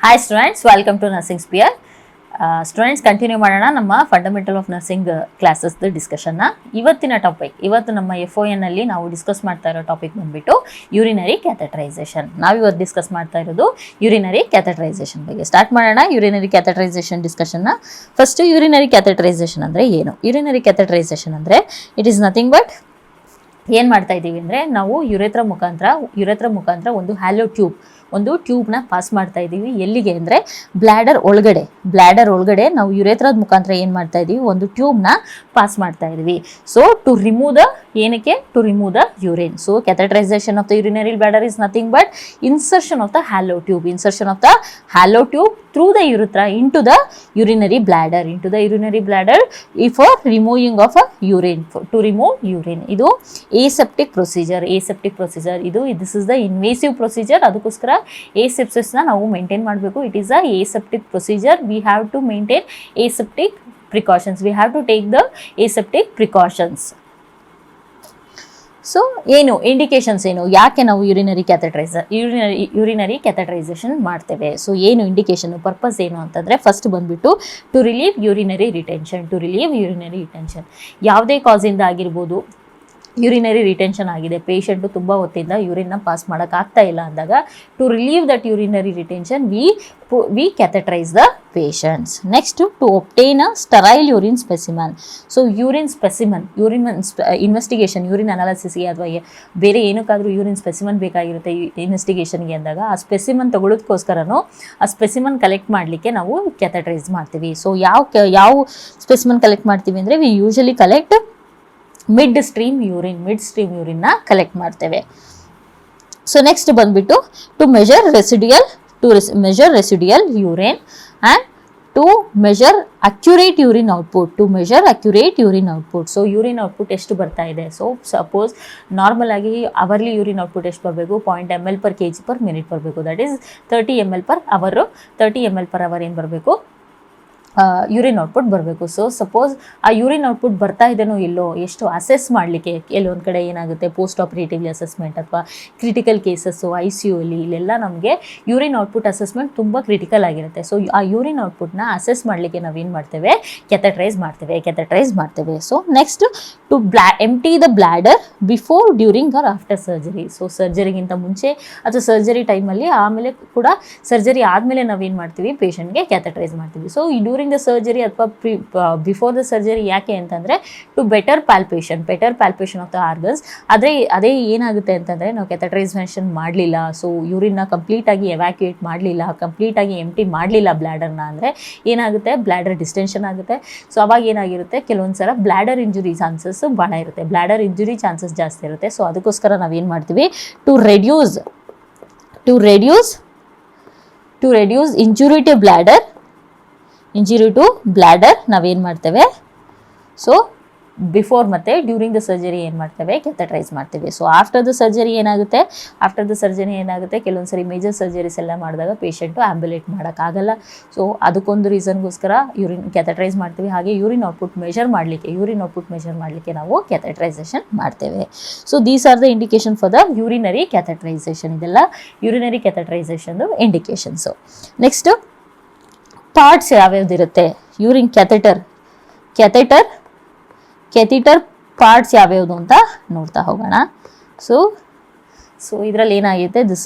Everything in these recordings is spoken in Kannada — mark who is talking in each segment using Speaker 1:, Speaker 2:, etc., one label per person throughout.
Speaker 1: Hi students, welcome to Nursing Sphere. Students, continue ಮಾಡೋಣ ನಮ್ಮ fundamental of nursing classes discussion ನ. ಇವತ್ತಿನ ಟಾಪಿಕ್, ಇವತ್ತು ನಮ್ಮ FON ಅಲ್ಲಿ ನಾವು ಡಿಸ್ಕಸ್ ಮಾಡ್ತಾ ಇರೋ ಟಾಪಿಕ್ ಬಂದ್ಬಿಟ್ಟು ಯೂರಿನರಿ ಕ್ಯಾಥೆಟರೈಸೇಷನ್. ನಾವು ಇವತ್ತು ಡಿಸ್ಕಸ್ ಮಾಡ್ತಾ ಇರೋದು ಯೂರಿನರಿ ಕ್ಯಾಥೆಟರೈಸೇಷನ್ ಬಗ್ಗೆ. ಸ್ಟಾರ್ಟ್ ಮಾಡೋಣ ಯೂರಿನರಿ ಕ್ಯಾಥೆಟರೈಸೇಷನ್ ಡಿಸ್ಕಷನ್ ನ. ಫಸ್ಟ್ ಯೂರಿನರಿ ಕ್ಯಾಥೆಟರೈಸೇಷನ್ ಅಂದ್ರೆ ಏನು? ಯೂರಿನರಿ ಕ್ಯಾಥೆಟರೈಸೇಷನ್ ಅಂದ್ರೆ ಇಟ್ ಈಸ್ ನಥಿಂಗ್ ಬಟ್ ಏನು ಮಾಡ್ತಾ ಇದ್ದೀವಿ ಅಂದರೆ ನಾವು ಯುರೇತ್ರ ಮುಖಾಂತರ ಒಂದು ಹ್ಯಾಲೋ ಒಂದು ಟ್ಯೂಬ್ನ ಪಾಸ್ ಮಾಡ್ತಾ ಇದ್ದೀವಿ. ಎಲ್ಲಿಗೆ ಅಂದರೆ ಬ್ಲ್ಯಾಡರ್ ಒಳಗಡೆ ನಾವು ಯುರೇತ್ರದ ಮುಖಾಂತರ ಏನು ಮಾಡ್ತಾ ಇದ್ದೀವಿ, ಒಂದು ಟ್ಯೂಬ್ನ ಪಾಸ್ ಮಾಡ್ತಾ ಇದ್ದೀವಿ. So to remove the urine. So catheterisation of the urinary bladder is nothing but insertion of the hollow tube through the urethra into the urinary bladder for removing of a urine, to remove urine. ಇದು aseptic procedure. This is the invasive procedure. ಅದಕ್ಕೋಸ್ಕರ asepsis ನ ನಾವು ಮೇಂಟೈನ್ ಮಾಡಬೇಕು. It is a aseptic procedure. We have to maintain aseptic precautions. We have to take the aseptic precautions. So ಏನು ಇಂಡಿಕೇಶನ್ಸ್ ಏನು, ಯಾಕೆ ನಾವು ಯೂರಿನರಿ ಕ್ಯಾಥೆಟರೈಸೇಷನ್ ಮಾಡ್ತೇವೆ? ಸೊ ಏನು ಇಂಡಿಕೇಶನ್, ಪರ್ಪಸ್ ಏನು ಅಂತಂದರೆ, ಫಸ್ಟ್ ಬಂದುಬಿಟ್ಟು ಟು ರಿಲೀವ್ ಯೂರಿನರಿ ರಿಟೆನ್ಷನ್. ಯಾವುದೇ ಕಾಸಿಂದ ಆಗಿರ್ಬೋದು, ಯೂರಿನರಿ ರಿಟೆನ್ಷನ್ ಆಗಿದೆ, ಪೇಷಂಟು ತುಂಬ ಹೊತ್ತಿಂದ ಯೂರಿನ್ನ ಪಾಸ್ ಮಾಡೋಕ್ಕಾಗ್ತಾ ಇಲ್ಲ ಅಂದಾಗ, to relieve that urinary retention we catheterise the patients. Next to obtain a sterile urine specimen. So urine investigation, urine ಅನಾಲಿಸಿಸ್ಗೆ ಅಥವಾ ಬೇರೆ ಏನಕ್ಕಾದರೂ ಯೂರಿನ್ ಸ್ಪೆಸಿಮನ್ ಬೇಕಾಗಿರುತ್ತೆ ಇನ್ವೆಸ್ಟಿಗೇಷನ್ಗೆ ಅಂದಾಗ, ಆ ಸ್ಪೆಸಿಮನ್ ತಗೊಳ್ಳೋದಕ್ಕೋಸ್ಕರನೂ ಆ ಸ್ಪೆಸಿಮನ್ ಕಲೆಕ್ಟ್ ಮಾಡಲಿಕ್ಕೆ ನಾವು ಕ್ಯಾಥೆಟರೈಸ್ ಮಾಡ್ತೀವಿ. ಸೊ ಯಾವ ಸ್ಪೆಸಿಮನ್ ಕಲೆಕ್ಟ್ ಮಾಡ್ತೀವಿ ಅಂದರೆ, we usually collect mid stream ಯೂರಿನ್ನ ಕಲೆಕ್ಟ್ ಮಾಡ್ತೇವೆ. ಸೊ ನೆಕ್ಸ್ಟ್ ಬಂದ್ಬಿಟ್ಟು to measure residual urine and to measure accurate urine output. So urine output ಎಷ್ಟು ಬರ್ತಾ ಇದೆ. ಸೊ ಸಪೋಸ್ ನಾರ್ಮಲ್ ಆಗಿ ಅವರ್ಲಿ ಯೂರಿನ್ ಔಟ್ಪುಟ್ ಎಷ್ಟು ಬರಬೇಕು, 0.0 ml per kg per minute ಬರಬೇಕು. That is 30 ml per hour ಏನು ಬರಬೇಕು, ಯೂರಿನ್ ಔಟ್ಪುಟ್ ಬರಬೇಕು. ಸೊ ಸಪೋಸ್ ಆ ಯೂರಿನ್ ಔಟ್ಪುಟ್ ಬರ್ತಾ ಇದೆನೋ ಇಲ್ಲೋ ಎಷ್ಟು ಅಸೆಸ್ ಮಾಡಲಿಕ್ಕೆ, ಕೆಲವೊಂದು ಕಡೆ ಏನಾಗುತ್ತೆ ಪೋಸ್ಟ್ ಆಪರೇಟಿವ್ಲಿ ಅಸೆಸ್ಮೆಂಟ್ ಅಥವಾ ಕ್ರಿಟಿಕಲ್ ಕೇಸಸ್ಸು ICU ಅಲ್ಲಿ, ಇಲ್ಲೆಲ್ಲ ನಮಗೆ ಯೂರಿನ್ ಔಟ್ಪುಟ್ ಅಸೆಸ್ಮೆಂಟ್ ತುಂಬ ಕ್ರಿಟಿಕಲ್ ಆಗಿರುತ್ತೆ. ಸೊ ಆ ಯೂರಿನ್ ಔಟ್ಪುಟ್ನ ಅಸೆಸ್ ಮಾಡಲಿಕ್ಕೆ ನಾವೇನು ಮಾಡ್ತೇವೆ, ಕ್ಯಾಥೆಟರೈಸ್ ಮಾಡ್ತೇವೆ. So next to empty the bladder before, during or after surgery. So ಸರ್ಜರಿಗಿಂತ ಮುಂಚೆ ಅಥವಾ ಸರ್ಜರಿ ಟೈಮಲ್ಲಿ, ಆಮೇಲೆ ಕೂಡ ಸರ್ಜರಿ ಆದಮೇಲೆ ನಾವೇನು ಮಾಡ್ತೀವಿ, ಪೇಷಂಟ್ಗೆ ಕ್ಯಾಥೆಟರೈಸ್ ಮಾಡ್ತೀವಿ. ಸೊ ಈ ಡ್ಯೂರಿಂಗ್ ದ ಸರ್ಜರಿ ಅಥವಾ ಬಿಫೋರ್ ದ ಸರ್ಜರಿ ಯಾಕೆ ಅಂತಂದರೆ, to better palpation of the organs. ಅದೇ ಏನಾಗುತ್ತೆ ಅಂತಂದರೆ, ನಾವು ಕ್ಯಾಥೆಟರೈಸೇಷನ್ ಮಾಡಲಿಲ್ಲ, ಸೊ ಯೂರಿನ್ನ ಕಂಪ್ಲೀಟಾಗಿ ಎವ್ಯಾಕ್ಯುಯೇಟ್ ಮಾಡಲಿಲ್ಲ, ಕಂಪ್ಲೀಟಾಗಿ ಎಂಪ್ಟಿ ಮಾಡಲಿಲ್ಲ ಬ್ಲ್ಯಾಡರ್ನ ಅಂದರೆ ಏನಾಗುತ್ತೆ, ಬ್ಲ್ಯಾಡರ್ ಡಿಸ್ಟೆನ್ಷನ್ ಆಗುತ್ತೆ. ಸೊ ಅವಾಗ ಏನಾಗಿರುತ್ತೆ, ಕೆಲವೊಂದು ಸಲ ಬ್ಲ್ಯಾಡರ್ ಇಂಜುರಿ ಚಾನ್ಸಸ್ ಭಾಳ ಇರುತ್ತೆ, ಜಾಸ್ತಿ ಇರುತ್ತೆ. ಸೊ ಅದಕ್ಕೋಸ್ಕರ ನಾವೇನು ಮಾಡ್ತೀವಿ, to reduce injury to bladder ನಾವೇನು ಮಾಡ್ತೇವೆ, ಸೊ ಬಿಫೋರ್ ಮತ್ತು ಡ್ಯೂರಿಂಗ್ ದ ಸರ್ಜರಿ ಏನು ಮಾಡ್ತೇವೆ, ಕ್ಯಾಥೆಟರೈಸ್ ಮಾಡ್ತೀವಿ. ಸೊ ಆಫ್ಟರ್ ದ ಸರ್ಜರಿ ಏನಾಗುತ್ತೆ, ಕೆಲವೊಂದು ಸರಿ ಮೇಜರ್ ಸರ್ಜರೀಸ್ ಎಲ್ಲ ಮಾಡಿದಾಗ ಪೇಷಂಟು ಆ್ಯಂಬುಲೇಟ್ ಮಾಡೋಕ್ಕಾಗಲ್ಲ. ಸೊ ಅದಕ್ಕೊಂದು ರೀಸನ್ಗೋಸ್ಕರ ಕ್ಯಾಥೆಟರೈಸ್ ಮಾಡ್ತೀವಿ. ಹಾಗೆ ಯೂರಿನ್ ಔಟ್ಪುಟ್ ಮೆಷರ್ ಮಾಡಲಿಕ್ಕೆ ನಾವು ಕ್ಯಾಥೆಟರೈಸೇಷನ್ ಮಾಡ್ತೇವೆ. So these are the indication for the urinary catheterisation. ಇದೆಲ್ಲ ಯೂರಿನರಿ ಕ್ಯಾಥೆಟರೈಸೇಷನ್ದು ಇಂಡಿಕೇಶನ್ಸು. ನೆಕ್ಸ್ಟ್ ಪಾರ್ಟ್ಸ್ ಯಾವ್ಯಾವ್ದಿರುತ್ತೆ ಯೂರಿನ್ ಕ್ಯಾಥೆಟರ್ ಪಾರ್ಟ್ಸ್ ಯಾವ್ಯಾವುದು ಅಂತ ನೋಡ್ತಾ ಹೋಗೋಣ. ಸೊ ಇದರಲ್ಲಿ ಏನಾಗಿದೆ, ದಿಸ್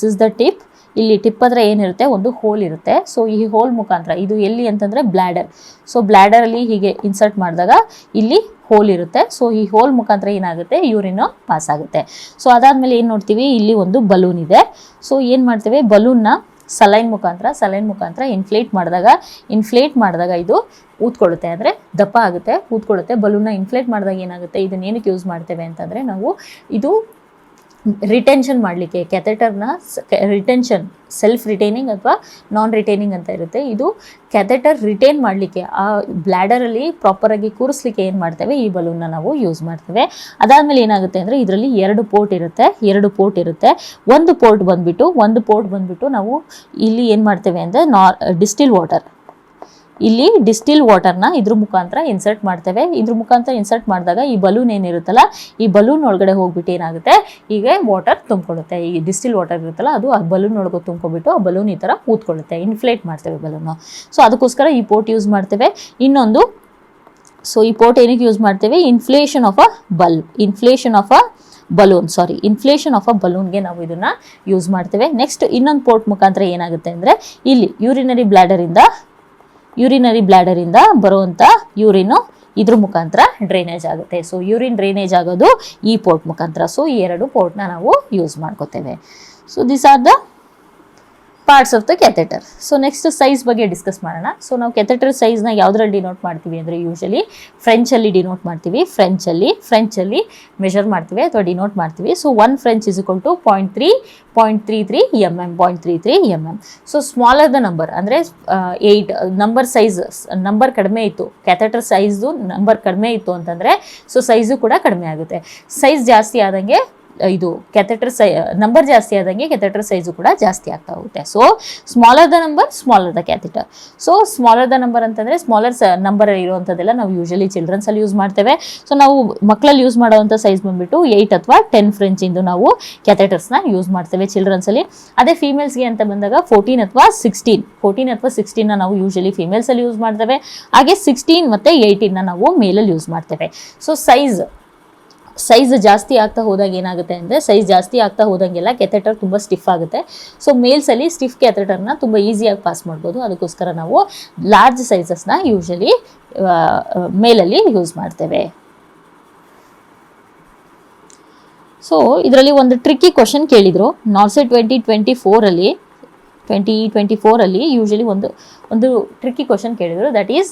Speaker 1: ಇಸ್ ದ ಟಿಪ್. ಇಲ್ಲಿ ಟಿಪ್ ಹತ್ರ ಏನಿರುತ್ತೆ, ಒಂದು ಹೋಲ್ ಇರುತ್ತೆ. ಸೊ ಈ ಹೋಲ್ ಮುಖಾಂತರ, ಇದು ಎಲ್ಲಿ ಅಂತಂದರೆ ಬ್ಲ್ಯಾಡರ್. ಸೊ ಬ್ಲ್ಯಾಡರಲ್ಲಿ ಹೀಗೆ ಇನ್ಸರ್ಟ್ ಮಾಡಿದಾಗ ಇಲ್ಲಿ ಹೋಲ್ ಇರುತ್ತೆ. ಸೊ ಈ ಹೋಲ್ ಮುಖಾಂತರ ಏನಾಗುತ್ತೆ, ಯೂರಿನ್ ಪಾಸ್ ಆಗುತ್ತೆ. ಸೊ ಅದಾದಮೇಲೆ ಏನು ನೋಡ್ತೀವಿ, ಇಲ್ಲಿ ಒಂದು ಬಲೂನ್ ಇದೆ. ಸೊ ಏನು ಮಾಡ್ತೇವೆ, ಬಲೂನ್ನ ಸಲೈನ್ ಮುಖಾಂತರ ಇನ್ಫ್ಲೇಟ್ ಮಾಡಿದಾಗ ಇದು ಊದ್ಕೊಳ್ಳುತ್ತೆ, ಅಂದರೆ ದಪ್ಪ ಆಗುತ್ತೆ, ಊದ್ಕೊಳ್ಳುತ್ತೆ. ಬಲೂನ್ನ ಇನ್ಫ್ಲೇಟ್ ಮಾಡಿದಾಗ ಏನಾಗುತ್ತೆ, ಇದನ್ನ ಏನಕ್ಕೆ ಯೂಸ್ ಮಾಡ್ತೇವೆ ಅಂತಂದರೆ, ನಾವು ಇದು ರಿಟೆನ್ಷನ್ ಮಾಡಲಿಕ್ಕೆ, ಕ್ಯಾಥೆಟರ್ನ ರಿಟೆನ್ಷನ್, ಸೆಲ್ಫ್ ರಿಟೈನಿಂಗ್ ಅಥವಾ ನಾನ್ ರಿಟೈನಿಂಗ್ ಅಂತ ಇರುತ್ತೆ. ಇದು ಕ್ಯಾಥೆಟರ್ ರಿಟೈನ್ ಮಾಡಲಿಕ್ಕೆ, ಆ ಬ್ಲ್ಯಾಡರಲ್ಲಿ ಪ್ರಾಪರಾಗಿ ಕೂರಿಸ್ಲಿಕ್ಕೆ ಏನು ಮಾಡ್ತೇವೆ, ಈ ಬಲೂನ್ನ ನಾವು ಯೂಸ್ ಮಾಡ್ತೇವೆ. ಅದಾದಮೇಲೆ ಏನಾಗುತ್ತೆ ಅಂದರೆ, ಇದರಲ್ಲಿ ಎರಡು ಪೋರ್ಟ್ ಇರುತ್ತೆ. ಒಂದು ಪೋರ್ಟ್ ಬಂದುಬಿಟ್ಟು ನಾವು ಇಲ್ಲಿ ಏನು ಮಾಡ್ತೇವೆ ಅಂದರೆ, ಡಿಸ್ಟಿಲ್ ಇಲ್ಲಿ ಡಿಸ್ಟಿಲ್ ವಾಟರ್ನ ಇದ್ರ ಮುಖಾಂತರ ಇನ್ಸರ್ಟ್ ಮಾಡ್ತೇವೆ. ಇದ್ರ ಮುಖಾಂತರ ಇನ್ಸರ್ಟ್ ಮಾಡಿದಾಗ ಈ ಬಲೂನ್ ಏನಿರುತ್ತಲ್ಲ, ಈ ಬಲೂನ್ ಒಳಗಡೆ ಹೋಗ್ಬಿಟ್ಟು ಏನಾಗುತ್ತೆ, ಈಗ ವಾಟರ್ ತುಂಬಿಕೊಳ್ಳುತ್ತೆ. ಈ ಡಿಸ್ಟಿಲ್ ವಾಟರ್ ಇರುತ್ತಲ್ಲ, ಅದು ಆ ಬಲೂನ್ ಒಳಗೆ ತುಂಬ್ಕೊಬಿಟ್ಟು ಆ ಬಲೂನ್ ಈ ಥರ ಊದ್ಕೊಳ್ಳುತ್ತೆ, ಇನ್ಫ್ಲೇಟ್ ಮಾಡ್ತೇವೆ ಬಲೂನು. ಸೊ ಅದಕ್ಕೋಸ್ಕರ ಈ ಪೋರ್ಟ್ ಯೂಸ್ ಮಾಡ್ತೇವೆ. ಇನ್ನೊಂದು, ಸೊ ಈ ಪೋರ್ಟ್ ಏನಕ್ಕೆ ಯೂಸ್ ಮಾಡ್ತೇವೆ, ಇನ್ಫ್ಲೇಷನ್ ಆಫ್ ಅ ಬಲೂನ್ಗೆ ನಾವು ಇದನ್ನ ಯೂಸ್ ಮಾಡ್ತೇವೆ. ನೆಕ್ಸ್ಟ್ ಇನ್ನೊಂದು ಪೋರ್ಟ್ ಮುಖಾಂತರ ಏನಾಗುತ್ತೆ ಅಂದರೆ, ಇಲ್ಲಿ ಯೂರಿನರಿ ಬ್ಲ್ಯಾಡರಿಂದ ಬರುವಂಥ ಯೂರಿನು ಇದ್ರ ಮುಖಾಂತರ ಡ್ರೈನೇಜ್ ಆಗುತ್ತೆ. ಸೊ ಯೂರಿನ್ ಡ್ರೈನೇಜ್ ಆಗೋದು ಈ ಪೋರ್ಟ್ ಮುಖಾಂತರ. ಸೊ ಈ ಎರಡು ಪೋರ್ಟ್ನ ನಾವು ಯೂಸ್ ಮಾಡ್ಕೋತೇವೆ. So this are the parts of the catheter. So next size ಬಗ್ಗೆ ಡಿಸ್ಕಸ್ ಮಾಡೋಣ. ಸೊ ನಾವು ಕ್ಯಾಥೆಟರ್ ಸೈಜ್ನ ಯಾವುದ್ರಲ್ಲಿ ಡಿನೋಟ್ ಮಾಡ್ತೀವಿ ಅಂದರೆ, ಯೂಶಲಿ ಫ್ರೆಂಚಲ್ಲಿ ಡಿನೋಟ್ ಮಾಡ್ತೀವಿ. ಫ್ರೆಂಚಲ್ಲಿ ಮೆಷರ್ ಮಾಡ್ತೀವಿ ಅಥವಾ ಡಿನೋಟ್ ಮಾಡ್ತೀವಿ. So 1 French is equal to 0.33 mm. So smaller the number ಅಂದರೆ 8 ನಂಬರ್ ಕಡಿಮೆ ಇತ್ತು, ಕ್ಯಾಥೆಟರ್ ಸೈಜ್ದು ನಂಬರ್ ಕಡಿಮೆ ಇತ್ತು ಅಂತಂದರೆ ಸೊ ಸೈಜು ಕೂಡ ಕಡಿಮೆ ಆಗುತ್ತೆ. ಸೈಜ್ ಜಾಸ್ತಿ ಆದಂಗೆ ಇದು ಕ್ಯಾಥೆಟರ್ ನಂಬರ್ ಜಾಸ್ತಿ ಆದಂಗೆ ಕ್ಯಾಥೆಟರ್ ಸೈಜು ಕೂಡ ಜಾಸ್ತಿ ಆಗ್ತಾ ಹೋಗುತ್ತೆ. So smaller the number, smaller the catheter. So smaller the number ಅಂತಂದರೆ ಸ್ಮಾಲರ್ ನಂಬರ್ ಇರುವಂಥದ್ದೆಲ್ಲ ನಾವು ಯೂಶಲಿ ಚಿಲ್ಡ್ರನ್ಸಲ್ಲಿ ಯೂಸ್ ಮಾಡ್ತೇವೆ. ಸೊ ನಾವು ಮಕ್ಕಳಲ್ಲಿ ಯೂಸ್ ಮಾಡೋವಂಥ ಸೈಜ್ ಬಂದುಬಿಟ್ಟು 8 ಅಥವಾ 10 French ಇಂದು ನಾವು ಕ್ಯಾಥೆಟರ್ಸ್ನ ಯೂಸ್ ಮಾಡ್ತೇವೆ ಚಿಲ್ಡ್ರನ್ಸಲ್ಲಿ. ಅದೇ ಫೀಮೇಲ್ಸ್ಗೆ ಅಂತ ಬಂದಾಗ 14 ಅಥವಾ 16 ನಾವು ಯೂಶಲಿ ಫೀಮೇಲ್ಸಲ್ಲಿ ಯೂಸ್ ಮಾಡ್ತೇವೆ. ಹಾಗೆ 16 ಮತ್ತು 18 ನಾವು ಮೇಲಲ್ಲಿ ಯೂಸ್ ಮಾಡ್ತೇವೆ. ಸೊ ಸೈಜ್ ಜಾಸ್ತಿ ಆಗ್ತಾ ಹೋದಾಗ ಏನಾಗುತ್ತೆ ಅಂದರೆ, ಸೈಜ್ ಜಾಸ್ತಿ ಆಗ್ತಾ ಹೋದಂಗೆಲ್ಲ ಕ್ಯಾಥೆಟರ್ ತುಂಬ ಸ್ಟಿಫ್ ಆಗುತ್ತೆ. ಸೊ ಮೇಲ್ಸಲ್ಲಿ ಸ್ಟಿಫ್ ಕ್ಯಾಥೆಟರ್ನ ತುಂಬ ಈಸಿಯಾಗಿ ಪಾಸ್ ಮಾಡ್ಬೋದು. ಅದಕ್ಕೋಸ್ಕರ ನಾವು ಲಾರ್ಜ್ ಸೈಜಸ್ನ ಯೂಶಲಿ ಮೇಲಲ್ಲಿ ಯೂಸ್ ಮಾಡ್ತೇವೆ. ಸೊ ಇದರಲ್ಲಿ ಒಂದು ಟ್ರಿಕ್ಕಿ ಕ್ವಶನ್ ಕೇಳಿದರು ನಾರ್ಸೆಟ್ 2024ಅಲ್ಲಿ ಯೂಶಲಿ ಒಂದು ಟ್ರಿಕ್ಕಿ ಕ್ವಶನ್ ಕೇಳಿದರು. That is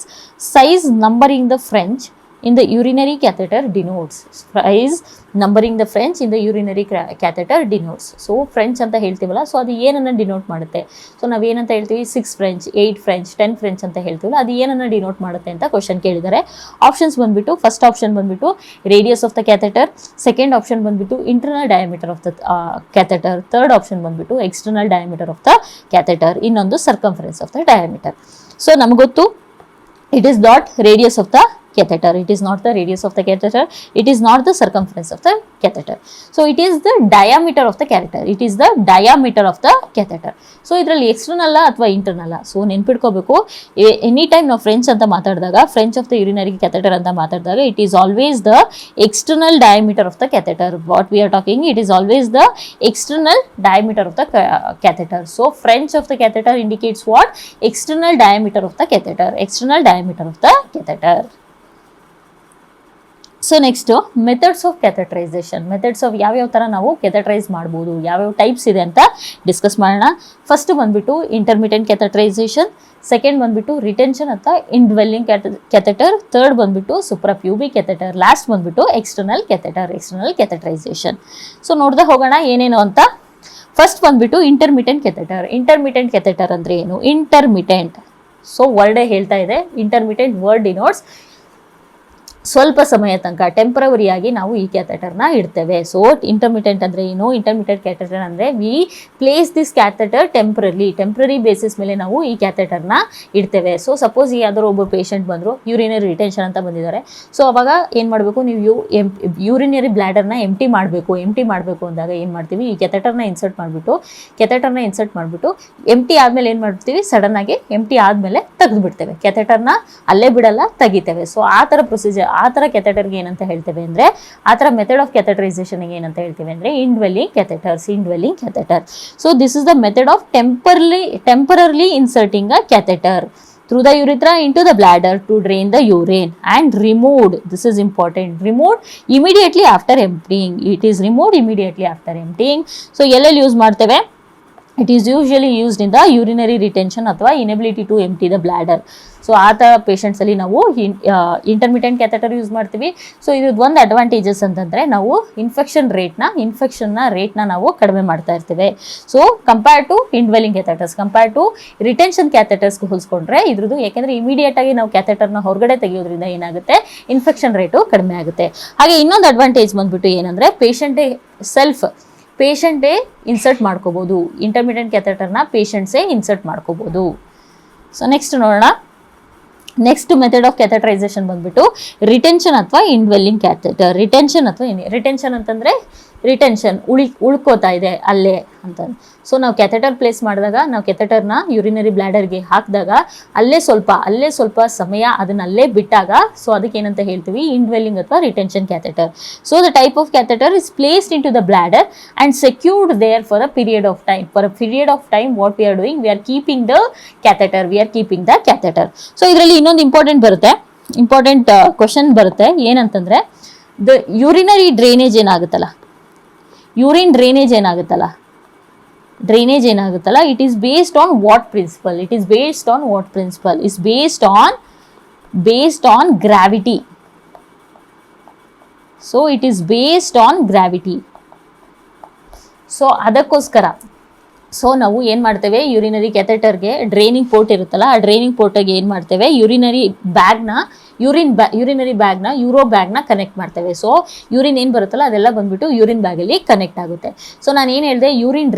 Speaker 1: size numbering the French in the urinary catheter denotes. Size numbering the French in the urinary catheter denotes. So French ಅಂತ ಹೇಳ್ತೀವಲ್ಲ, ಸೊ ಅದು ಏನನ್ನ ಡಿನೋಟ್ ಮಾಡುತ್ತೆ. ಸೊ ನಾವೇನಂತ ಹೇಳ್ತೀವಿ, 6 French, 8 French, 10 French ಅಂತ ಹೇಳ್ತೀವಲ್ಲ, ಅದು ಏನನ್ನ ಡಿನೋಟ್ ಮಾಡುತ್ತೆ ಅಂತ ಕ್ವಶನ್ ಕೇಳಿದ್ದಾರೆ. ಆಪ್ಷನ್ಸ್ ಬಂದ್ಬಿಟ್ಟು, ಫಸ್ಟ್ ಆಪ್ಷನ್ ಬಂದ್ಬಿಟ್ಟು radius of the catheter, second option ಬಂದ್ಬಿಟ್ಟು internal diameter of the catheter, third option ಬಂದ್ಬಿಟ್ಟು external diameter of the catheter, ಇನ್ನೊಂದು circumference of the diameter. So ನಮಗೊತ್ತು it is not radius of the catheter, it is not the radius of the catheter, it is not the circumference of the catheter. So it is the diameter of the catheter, it is the diameter of the catheter. So ಇದರಲ್ಲಿ ಎಕ್ಸ್ಟರ್ನಲ್ ಅಥವಾ ಇಂಟರ್ನಲ್. ಸೊ ನೆನ್ಪಿಟ್ಕೋಬೇಕು, ಎನಿ ಟೈಮ್ ನಾವು ಫ್ರೆಂಚ್ ಅಂತ ಮಾತಾಡಿದಾಗ, French of the urinary catheter ಅಂತ ಮಾತಾಡಿದಾಗ, it is always the external diameter of the catheter. What we are talking, it is always the external diameter of the catheter. So French of the catheter indicates what, external diameter of the catheter, external diameter of the catheter. So next methods of catheterization. Methods of ಯಾವ್ಯಾವ ಥರ ನಾವು ಕ್ಯಾಥೆಟರೈಸ್ ಮಾಡ್ಬೋದು, ಯಾವ್ಯಾವ ಟೈಪ್ಸ್ ಇದೆ ಅಂತ ಡಿಸ್ಕಸ್ ಮಾಡೋಣ. ಫಸ್ಟ್ ಬಂದ್ಬಿಟ್ಟು ಇಂಟರ್ಮಿಟೆಂಟ್ ಕ್ಯಾಥೆಟರೈಸೇಷನ್, ಸೆಕೆಂಡ್ ಬಂದ್ಬಿಟ್ಟು ರಿಟೆನ್ಷನ್ ಅಥವಾ ಇನ್ಡ್ವೆಲ್ಲಿಂಗ್ ಕ್ಯಾಥೆಟರ್, ಥರ್ಡ್ ಬಂದ್ಬಿಟ್ಟು ಸುಪ್ರಾಪ್ಯೂಬಿಕ್ ಕ್ಯಾಥೆಟರ್, ಲಾಸ್ಟ್ ಬಂದ್ಬಿಟ್ಟು ಎಕ್ಸ್ಟರ್ನಲ್ ಕ್ಯಾಥೆಟರೈಸೇಷನ್. ಸೊ ನೋಡ್ದೆ ಹೋಗೋಣ ಏನೇನು ಅಂತ. ಫಸ್ಟ್ ಬಂದ್ಬಿಟ್ಟು ಇಂಟರ್ಮಿಟೆಂಟ್ ಕ್ಯಾಥೆಟರ್ ಅಂದರೆ ಏನು? ಇಂಟರ್ಮಿಟೆಂಟ್, ಸೊ ವರ್ಡೇ ಹೇಳ್ತಾ ಇದೆ, ಇಂಟರ್ಮಿಟೆಂಟ್ ವರ್ಡ್ ಡಿನೋಟ್ಸ್ ಸ್ವಲ್ಪ ಸಮಯ ತನಕ ಟೆಂಪರವರಿಯಾಗಿ ನಾವು ಈ ಕ್ಯಾಥೆಟರ್ನ ಇಡ್ತೇವೆ. ಸೊ ಇಂಟರ್ಮಿಟೆಂಟ್ ಅಂದರೆ ಏನು? ಇಂಟರ್ಮಿಟೆಂಟ್ ಕ್ಯಾಥೆಟರ್ ಅಂದರೆ we place this catheter temporary basis ಮೇಲೆ ನಾವು ಈ ಕ್ಯಾಥೆಟರ್ನ ಇಡ್ತೇವೆ. ಸೊ ಸಪೋಸ್ ಯಾವ್ದಾದ್ರು ಒಬ್ಬರು ಪೇಷಂಟ್ ಬಂದರು, ಯೂರಿನರಿ ರಿಟೆನ್ಷನ್ ಅಂತ ಬಂದಿದ್ದಾರೆ. ಸೊ ಅವಾಗ ಏನು ಮಾಡಬೇಕು, ನೀವು ಯೂರಿನರಿ ಬ್ಲ್ಯಾಡರ್ನ ಎಂಟಿ ಮಾಡಬೇಕು ಅಂದಾಗ ಏನು ಮಾಡ್ತೀವಿ, ಈ ಕ್ಯಾಥೆಟರ್ನ ಇನ್ಸರ್ಟ್ ಮಾಡಿಬಿಟ್ಟು ಎಂಟಿ ಆದಮೇಲೆ ಏನು ಮಾಡ್ತೀವಿ, ಸಡನ್ನಾಗಿ ಎಂಟಿ ಆದಮೇಲೆ ತೆಗೆದು ಬಿಡ್ತೇವೆ, ಕ್ಯಾಥೆಟರ್ನ ಅಲ್ಲೇ ಬಿಡಲ್ಲ, ತೆಗಿತೇವೆ. ಸೊ ಆ ಥರ ಪ್ರೊಸೀಜರ್, ಆ ಥರ ಕ್ಯಾಥೆಟರ್ಗೆ ಏನಂತ ಹೇಳ್ತೇವೆ ಅಂದರೆ, ಆ ಥರ ಮೆಥಡ್ ಆಫ್ ಕ್ಯಾಥೆಟರೈಸೇಷನ್ಗೆ ಏನಂತ ಹೇಳ್ತೇವೆ ಅಂದರೆ indwelling catheter. So this is the method of temporarily inserting a catheter through the urethra into the bladder to drain the urine and removed. This is important. Removed immediately after emptying. It is removed immediately after emptying. So ಎಲ್ಲೆಲ್ಲಿ ಯೂಸ್ ಮಾಡ್ತೇವೆ? It is usually used in the urinary retention ಅಥವಾ inability to empty the bladder. So ಆ ಥರ ಪೇಷಂಟ್ಸಲ್ಲಿ ನಾವು ಇಂಟರ್ಮಿಟೆಂಟ್ ಕ್ಯಾಥೆಟರ್ ಯೂಸ್ ಮಾಡ್ತೀವಿ. ಸೊ ಇದ್ರದ್ದು ಒಂದು ಅಡ್ವಾಂಟೇಜಸ್ ಅಂತಂದರೆ, ನಾವು ಇನ್ಫೆಕ್ಷನ್ ರೇಟ್ನ ನಾವು ಕಡಿಮೆ ಮಾಡ್ತಾ ಇರ್ತೀವಿ. So compare to indwelling catheters, compare to retention ಕ್ಯಾಥೆಟರ್ಸ್ಗೆ ಹೋಲಿಸ್ಕೊಂಡ್ರೆ ಇದ್ರದ್ದು, ಯಾಕೆಂದರೆ ಇಮಿಡಿಯೇಟಾಗಿ ನಾವು ಕ್ಯಾಥೆಟರ್ನ ಹೊರಗಡೆ ತೆಗೆಯೋದ್ರಿಂದ ಏನಾಗುತ್ತೆ, ಇನ್ಫೆಕ್ಷನ್ ರೇಟು ಕಡಿಮೆ ಆಗುತ್ತೆ. ಹಾಗೆ ಇನ್ನೊಂದು ಅಡ್ವಾಂಟೇಜ್ ಬಂದ್ಬಿಟ್ಟು ಏನಂದರೆ, ಪೇಷಂಟೇ ಇನ್ಸರ್ಟ್ ಮಾಡ್ಕೋಬೋದು. ಇಂಟರ್ಮಿಟೆಂಟ್ ಕ್ಯಾಥೆಟರ್ನ ಪೇಷಂಟ್ಸೇ ಇನ್ಸರ್ಟ್ ಮಾಡ್ಕೋಬೋದು. ಸೊ ನೆಕ್ಸ್ಟ್ ನೋಡೋಣ, ನೆಕ್ಸ್ಟ್ ಮೆಥಡ್ ಆಫ್ ಕ್ಯಾಥೆಟರೈಸೇಷನ್ ಬಂದ್ಬಿಟ್ಟು ರಿಟೆನ್ಷನ್ ಅಥವಾ ಇನ್ವೆಲ್ಲಿಂಗ್ ಕ್ಯಾಥೆಟರ್. ರಿಟೆನ್ಷನ್ ಅಥವಾ ರಿಟೆನ್ಷನ್ ಅಂತಂದ್ರೆ ರಿಟೆನ್ಷನ್ ಉಳ್ಕೋತಾ ಇದೆ ಅಲ್ಲೇ ಅಂತ. ಸೊ ನಾವು ಕ್ಯಾಥೆಟರ್ ಪ್ಲೇಸ್ ಮಾಡಿದಾಗ, ನಾವು ಕ್ಯಾಥೆಟರ್ನ ಯೂರಿನರಿ ಬ್ಲಾಡರ್ಗೆ ಹಾಕಿದಾಗ ಅಲ್ಲೇ ಸ್ವಲ್ಪ ಸಮಯ ಅದನ್ನ ಅಲ್ಲೇ ಬಿಟ್ಟಾಗ, ಸೊ ಅದಕ್ಕೆ ಏನಂತ ಹೇಳ್ತೀವಿ, ಇನ್ವೆಲ್ಲಿಂಗ್ ಅಥವಾ retention catheter. So the type of catheter is placed into the bladder and secured there for a period of time. For a period of time what we are doing, we are keeping the catheter. So ಇದರಲ್ಲಿ ಇನ್ನೊಂದು ಇಂಪಾರ್ಟೆಂಟ್ ಕ್ವಶನ್ ಬರುತ್ತೆ, ಏನಂತಂದ್ರೆ ದ ಯೂರಿನರಿ ಡ್ರೈನೇಜ್ ಏನಾಗುತ್ತಲ್ಲ, ಯೂರಿನ್ ಡ್ರೈನೇಜ್ ಏನಾಗುತ್ತಲ್ಲ, it is based on what principle? Is based on gravity. So it is based on gravity. So ಅದಕ್ಕೋಸ್ಕರ ನಾವು ಏನು ಮಾಡ್ತೇವೆ, ಯೂರಿನರಿ ಕ್ಯಾಥೆಟರ್ಗೆ ಡ್ರೈನಿಂಗ್ ಪೋರ್ಟ್ ಇರುತ್ತಲ್ಲ, ಆ ಡ್ರೈನಿಂಗ್ ಪೋರ್ಟ್ಗೆ ಏನು ಮಾಡ್ತೇವೆ, ಯೂರಿನರಿ ಬ್ಯಾಗ್ನ ಯೂರೋ ಬ್ಯಾಗ್ನ ಕನೆಕ್ಟ್ ಮಾಡ್ತೇವೆ. ಸೊ ಯೂರಿನ್ ಏನು ಬರುತ್ತಲ್ಲ ಅದೆಲ್ಲ ಬಂದ್ಬಿಟ್ಟು ಯೂರಿನ್ ಬ್ಯಾಗಲ್ಲಿ ಕನೆಕ್ಟ್ ಆಗುತ್ತೆ. ಸೊ ನಾನು ಏನು ಹೇಳಿದೆ, ಯೂರಿನ್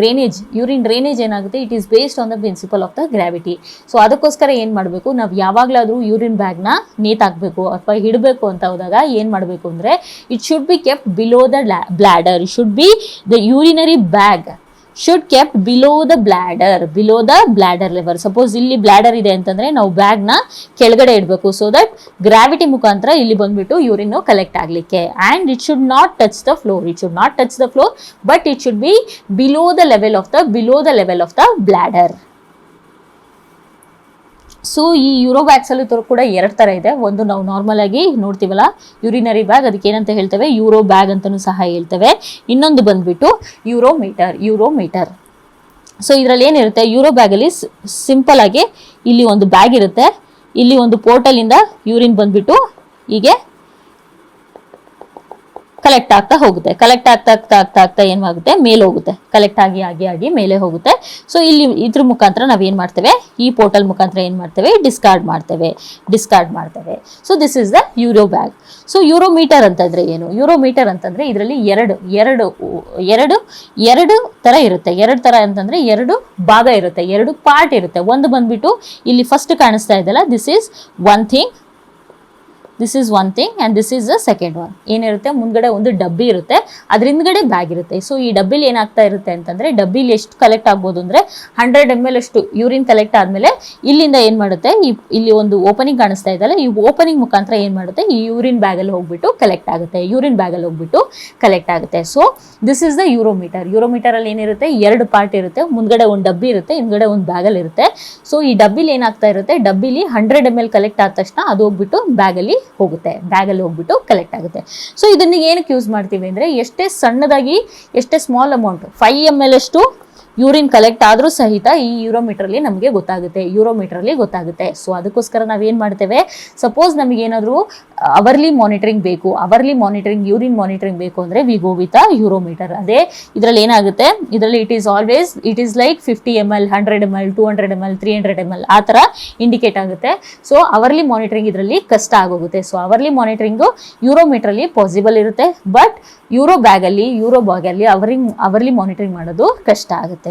Speaker 1: ಡ್ರೈನೇಜ್ ಏನಾಗುತ್ತೆ, it is based on the principle of the gravity. So ಅದಕ್ಕೋಸ್ಕರ ಏನು ಮಾಡಬೇಕು, ನಾವು ಯಾವಾಗಲಾದರೂ ಯೂರಿನ್ ಬ್ಯಾಗ್ನ ನೇತಾಕಬೇಕು ಅಥವಾ ಹಿಡಬೇಕು ಅಂತ ಹೋದಾಗ ಏನು ಮಾಡಬೇಕು ಅಂದರೆ, it should be kept below the bladder. It should B the urinary bag should kept below the bladder level. Suppose ಇಲ್ಲಿ ಬ್ಲಾಡರ್ ಇದೆ ಅಂತಂದ್ರೆ ನಾವು ಬ್ಯಾಗ್ ನ ಕೆಳಗಡೆ ಇಡಬೇಕು, ಸೊ ದಟ್ ಗ್ರಾವಿಟಿ ಮುಖಾಂತರ ಇಲ್ಲಿ ಬಂದ್ಬಿಟ್ಟು ಯೂರಿನ್ ಕಲೆಕ್ಟ್ ಆಗ್ಲಿಕ್ಕೆ. And it should not touch the floor, but it should be below the level of the bladder. So ಈ ಯೂರೋ ಬ್ಯಾಗ್ಸ್ ಅಲ್ಲಿ ಕೂಡ 2 ತರ ಇದೆ. ಒಂದು ನಾವು ನಾರ್ಮಲ್ ಆಗಿ ನೋಡ್ತೀವಲ್ಲ ಯೂರಿನರಿ ಬ್ಯಾಗ್, ಅದಕ್ಕೆ ಏನಂತ ಹೇಳ್ತೇವೆ, ಯೂರೋ ಬ್ಯಾಗ್ ಅಂತಾನೂ ಸಹ ಹೇಳ್ತೇವೆ. ಇನ್ನೊಂದು ಬಂದ್ಬಿಟ್ಟು ಯೂರೋಮೀಟರ್. ಸೊ ಇದರಲ್ಲಿ ಏನಿರುತ್ತೆ, ಯೂರೋ ಬ್ಯಾಗ್ ಅಲ್ಲಿ ಸಿಂಪಲ್ ಆಗಿ ಇಲ್ಲಿ ಒಂದು ಬ್ಯಾಗ್ ಇರುತ್ತೆ, ಇಲ್ಲಿ ಒಂದು ಪೋರ್ಟಲ್ ಇಂದ ಯೂರಿನ್ ಬಂದ್ಬಿಟ್ಟು ಹೀಗೆ ಕಲೆಕ್ಟ್ ಆಗ್ತಾ ಏನಾಗುತ್ತೆ, ಮೇಲೆ ಹೋಗುತ್ತೆ, ಕಲೆಕ್ಟ್ ಆಗಿ ಮೇಲೆ ಹೋಗುತ್ತೆ. ಸೊ ಇಲ್ಲಿ ಇದ್ರ ಮುಖಾಂತರ ನಾವೇನ್ ಮಾಡ್ತೇವೆ, ಈ ಪೋರ್ಟಲ್ ಮುಖಾಂತರ ಏನ್ ಮಾಡ್ತೇವೆ, ಡಿಸ್ಕಾರ್ಡ್ ಮಾಡ್ತೇವೆ. So this is the uro bag. So urometer ಅಂತಂದ್ರೆ ಏನು? ಯೂರೋಮೀಟರ್ ಅಂತಂದ್ರೆ ಇದರಲ್ಲಿ ಎರಡು ತರ ಇರುತ್ತೆ. 2 ತರ ಅಂತಂದ್ರೆ 2 ಭಾಗ ಇರುತ್ತೆ, 2 ಪಾರ್ಟ್ ಇರುತ್ತೆ. ಒಂದು ಬಂದ್ಬಿಟ್ಟು ಇಲ್ಲಿ ಫಸ್ಟ್ ಕಾಣಿಸ್ತಾ ಇದೆಯಲ್ಲ, this is one thing and this is the second one. ಏನಿರುತ್ತೆ, ಮುಂದ್ಗಡೆ ಒಂದು ಡಬ್ಬಿ ಇರುತ್ತೆ, ಅದ್ರ ಹಿಂದ್ಗಡೆ ಬ್ಯಾಗ್ ಇರುತ್ತೆ. ಸೊ ಈ ಡಬ್ಬಿಲಿ ಏನಾಗ್ತಾ ಇರುತ್ತೆ ಅಂತಂದ್ರೆ, ಡಬ್ಬಿಲಿ ಎಷ್ಟು ಕಲೆಕ್ಟ್ ಆಗ್ಬೋದು ಅಂದ್ರೆ 100 ml ಅಷ್ಟು ಯೂರಿನ್ ಕಲೆಕ್ಟ್ ಆದ್ಮೇಲೆ ಇಲ್ಲಿಂದ ಏನ್ ಮಾಡುತ್ತೆ, ಇಲ್ಲಿ ಒಂದು ಓಪನಿಂಗ್ ಕಾಣಿಸ್ತಾ ಇದೆಯಲ್ಲ, ಈ ಓಪನಿಂಗ್ ಮುಖಾಂತರ ಏನ್ ಮಾಡುತ್ತೆ, ಈ ಯೂರಿನ್ ಬ್ಯಾಗ್ ಅಲ್ಲಿ ಹೋಗ್ಬಿಟ್ಟು ಕಲೆಕ್ಟ್ ಆಗುತ್ತೆ. ಸೊ ದಿಸ್ ಇಸ್ ದ ಯೂರೋಮೀಟರ್ ಅಲ್ಲಿ ಏನಿರುತ್ತೆ, 2 ಪಾರ್ಟ್ ಇರುತ್ತೆ, ಮುಂದ್ಗಡೆ ಒಂದು ಡಬ್ಬಿ ಇರುತ್ತೆ, ಹಿಂದ್ಗಡೆ ಒಂದು ಬ್ಯಾಗ್ ಅಲ್ಲಿ ಇರುತ್ತೆ. ಸೊ ಈ ಡಬ್ಬಿಲಿ ಏನಾಗ್ತಾ ಇರುತ್ತೆ, ಡಬ್ಬಿಲಿ 100 ml ಕಲೆಕ್ಟ್ ಆದ ತಕ್ಷಣ ಅದು ಹೋಗ್ಬಿಟ್ಟು ಬ್ಯಾಗ್ ಅಲ್ಲಿ ಹೋಗ್ಬಿಟ್ಟು ಕಲೆಕ್ಟ್ ಆಗುತ್ತೆ. ಸೊ ಇದನ್ನ ಏನಕ್ಕೆ ಯೂಸ್ ಮಾಡ್ತೀವಿ ಅಂದ್ರೆ, ಎಷ್ಟೇ ಸ್ಮಾಲ್ ಅಮೌಂಟ್ 5 ml ಅಷ್ಟು ಯೂರಿನ್ ಕಲೆಕ್ಟ್ ಆದ್ರೂ ಸಹಿತ ಈ ಯೂರೋಮೀಟರ್ಲಿ ನಮಗೆ ಗೊತ್ತಾಗುತ್ತೆ. ಸೊ ಅದಕ್ಕೋಸ್ಕರ ನಾವೇನ್ ಮಾಡ್ತೇವೆ, ಸಪೋಸ್ ನಮಗೆ ಏನಾದ್ರು ಅವರ್ಲಿ ಮಾನಿಟರಿಂಗ್ ಯೂರಿನ್ ಮಾನಿಟರಿಂಗ್ ಬೇಕು ಅಂದ್ರೆ ವಿ ಗೋ ವಿತ್ ಯೂರೋಮೀಟರ್. ಅದೇ ಇದರಲ್ಲಿ ಏನಾಗುತ್ತೆ, ಇದರಲ್ಲಿ it is like 50 ml, 100 ml, 200 ml, 300 ml ಆ ತರ ಇಂಡಿಕೇಟ್ ಆಗುತ್ತೆ. ಸೊ ಅವರ್ಲಿ ಮಾನಿಟರಿಂಗ್ ಇದರಲ್ಲಿ ಕಷ್ಟ ಆಗೋಗುತ್ತೆ. ಸೊ ಅವರ್ಲಿ ಮಾನಿಟರಿಂಗ್ ಯೂರೋಮೀಟರ್ ಅಲ್ಲಿ ಪಾಸಿಬಲ್ ಇರುತ್ತೆ, ಬಟ್ ಯೂರೋ ಬ್ಯಾಗ್ ಅಲ್ಲಿ ಅವರ್ಲಿ ಮಾನಿಟರಿಂಗ್ ಮಾಡೋದು ಕಷ್ಟ ಆಗುತ್ತೆ.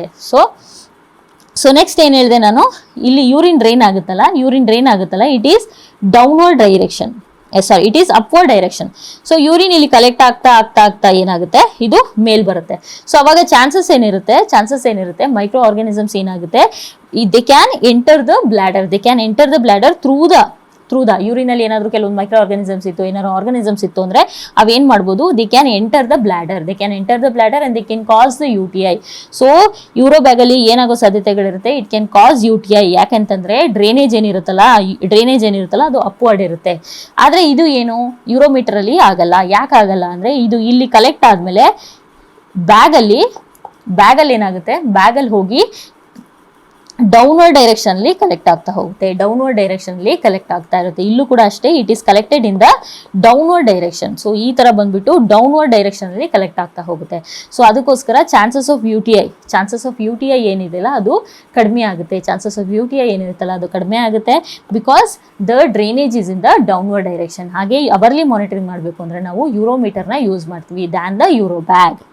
Speaker 1: ಸೊ ನೆಕ್ಸ್ಟ್ ಏನ್ ಹೇಳಿದೆ ನಾನು, ಇಲ್ಲಿ ಯೂರಿನ್ ಡ್ರೈನ್ ಆಗುತ್ತಲ್ಲ, it is downward direction, it is upward direction. So urine ಇಲ್ಲಿ ಕಲೆಕ್ಟ್ ಆಗ್ತಾ ಏನಾಗುತ್ತೆ, ಇದು ಮೇಲ್ ಬರುತ್ತೆ. ಸೊ ಅವಾಗ ಚಾನ್ಸಸ್ ಏನಿರುತ್ತೆ, ಮೈಕ್ರೋ ಆರ್ಗಾನಿಸಮ್ಸ್ ಏನಾಗುತ್ತೆ, they can enter the bladder through the ಯೂರಿನಲ್ಲಿ ಏನಾದರೂ ಕೆಲವೊಂದು ಮೈಕ್ರೋ ಆರ್ಗಾನಿಸಮ್ಸ್ ಇತ್ತು, ಏನಾದ್ರು ಆರ್ಗಾನಿಸಮ್ಸ್ ಇತ್ತು ಅಂದ್ರೆ ಅವೇನ್ ಮಾಡ್ಬೋದು, they can enter the bladder and they can cause the UTI. So euro bag ಅಲ್ಲಿ ಏನಾಗೋ ಸಾಧ್ಯತೆಗಳಿರುತ್ತೆ, ಇಟ್ ಕ್ಯಾನ್ ಕಾಸ್ UTI. ಯಾಕಂತಂದ್ರೆ ಡ್ರೈನೇಜ್ ಏನಿರುತ್ತಲ್ಲ ಅದು ಅಪ್ವರ್ಡ್ ಇರುತ್ತೆ. ಆದ್ರೆ ಇದು ಏನು, ಯೂರೋಮೀಟರ್ ಅಲ್ಲಿ ಆಗಲ್ಲ. ಯಾಕಾಗಲ್ಲ ಅಂದ್ರೆ, ಇದು ಇಲ್ಲಿ ಕಲೆಕ್ಟ್ ಆದ್ಮೇಲೆ ಬ್ಯಾಗ್ ಅಲ್ಲಿ ಏನಾಗುತ್ತೆ, ಬ್ಯಾಗ್ ಅಲ್ಲಿ ಹೋಗಿ ಡೌನ್ವರ್ಡ್ ಡೈರೆಕ್ಷನ್ ಅಲ್ಲಿ ಕಲೆಕ್ಟ್ ಆಗ್ತಾ ಇರುತ್ತೆ. ಇಲ್ಲೂ ಕೂಡ ಅಷ್ಟೇ, it is collected in the downward direction. So ಈ ತರ ಬಂದ್ಬಿಟ್ಟು ಡೌನ್ವರ್ಡ್ ಡೈರೆಕ್ಷನ್ ಅಲ್ಲಿ ಕಲೆಕ್ಟ್ ಆಗ್ತಾ ಹೋಗುತ್ತೆ. ಸೊ ಅದಕ್ಕೋಸ್ಕರ ಚಾನ್ಸಸ್ ಆಫ್ UTI ಏನಿದೆಯಲ್ಲ ಅದು ಕಡಿಮೆ ಆಗುತ್ತೆ, because the drainage is in the downward direction. ಹಾಗೆ ಅವರ್ಲಿ ಮಾನಿಟರಿಂಗ್ ಮಾಡಬೇಕು ಅಂದ್ರೆ ನಾವು ಯೂರೋಮೀಟರ್ನ ಯೂಸ್ ಮಾಡ್ತೀವಿ than the uro bag.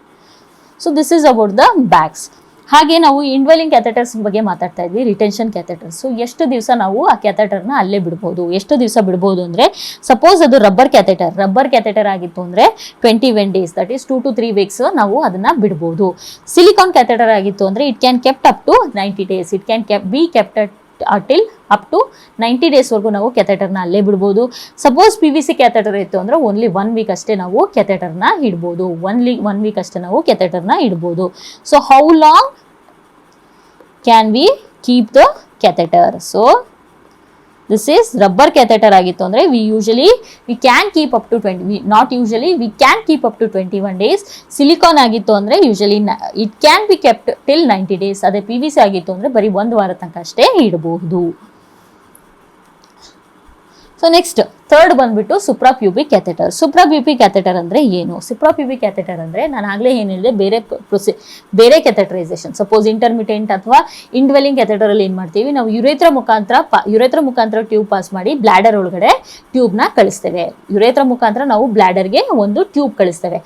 Speaker 1: So this is about the bags. ಹಾಗೆ ನಾವು ಇಂಡ್ವೆಲಿಂಗ್ ಕ್ಯಾಥೆಟರ್ಸ್ ಬಗ್ಗೆ ಮಾತಾಡ್ತಾ ಇದ್ವಿ, ರಿಟೆನ್ಷನ್ ಕ್ಯಾಥೆಟರ್ಸ್. ಎಷ್ಟು ದಿವಸ ನಾವು ಆ ಕ್ಯಾಥೆಟರ್ನ ಅಲ್ಲೇ ಬಿಡ್ಬೋದು, ಎಷ್ಟು ದಿವಸ ಬಿಡ್ಬೋದು ಅಂದರೆ, ಸಪೋಸ್ ಅದು ರಬ್ಬರ್ ಕ್ಯಾಥೆಟರ್ ಆಗಿತ್ತು ಅಂದರೆ 21 days, that is 2 to 3 weeks ನಾವು ಅದನ್ನ ಬಿಡ್ಬೋದು. ಸಿಲಿಕಾನ್ ಕ್ಯಾಥೆಟರ್ ಆಗಿತ್ತು ಅಂದರೆ it can kept up to 90 days, it can be kept till up to 90 days ವರೆಗೂ ನಾವು ಕ್ಯಾಥೆಟರ್ನ ಅಲ್ಲೇ ಬಿಡ್ಬೋದು. ಸಪೋಸ್ PVC ಕ್ಯಾಥೆಟರ್ ಇತ್ತು ಅಂದರೆ ಓನ್ಲಿ 1 week ಅಷ್ಟೇ ನಾವು ಕ್ಯಾಥೆಟರ್ನ ಇಡ್ಬೋದು, 1 week ಅಷ್ಟೇ ನಾವು ಕ್ಯಾಥೆಟರ್ನ ಇಡ್ಬೋದು. So how long can we keep the catheter? So this is rubber catheter ಆಗಿತ್ತು ಅಂದರೆ we can keep up to 21 days. Silicon ಆಗಿತ್ತು ಅಂದರೆ usually it can be kept till 90 days. ಅದೇ PVC ಆಗಿತ್ತು ಅಂದರೆ ಬರೀ 1 ವಾರ ತನಕ ಅಷ್ಟೇ ಇಡಬಹುದು. ಸೊ ನೆಕ್ಸ್ಟ್ ಥರ್ಡ್ ಬಂದ್ಬಿಟ್ಟು ಸುಪ್ರಾಪ್ಯೂಬಿಕ್ ಕ್ಯಾಥೆಟರ್. ಸುಪ್ರಾಪ್ಯೂಬಿಕ್ ಕ್ಯಾಥೆಟರ್ ಅಂದರೆ ಏನು? ಸುಪ್ರಾಪ್ಯೂಬಿಕ್ ಕ್ಯಾಥೆಟರ್ ಅಂದರೆ ನಾನು ಆಗಲೇ ಏನು ಹೇಳಿದೆ, ಬೇರೆ ಕ್ಯಾಥೆಟರೈಸೇಷನ್, ಸಪೋಸ್ ಇಂಟರ್ಮಿಟೆಂಟ್ ಅಥವಾ ಇಂಡ್ವೆಲಿಂಗ್ ಕ್ಯಾಥೆಟರ್ ಅಲ್ಲಿ ಏನು ಮಾಡ್ತೀವಿ ನಾವು, ಯುರೇತ್ರ ಮುಖಾಂತರ ಟ್ಯೂಬ್ ಪಾಸ್ ಮಾಡಿ ಬ್ಲಾಡರ್ ಒಳಗಡೆ ಟ್ಯೂಬ್ನ ಕಳಿಸ್ತೇವೆ. ಯುರೇತ್ರ ಮುಖಾಂತರ ನಾವು ಬ್ಲಾಡರ್ಗೆ ಒಂದು ಟ್ಯೂಬ್ ಕಳಿಸ್ತೇವೆ.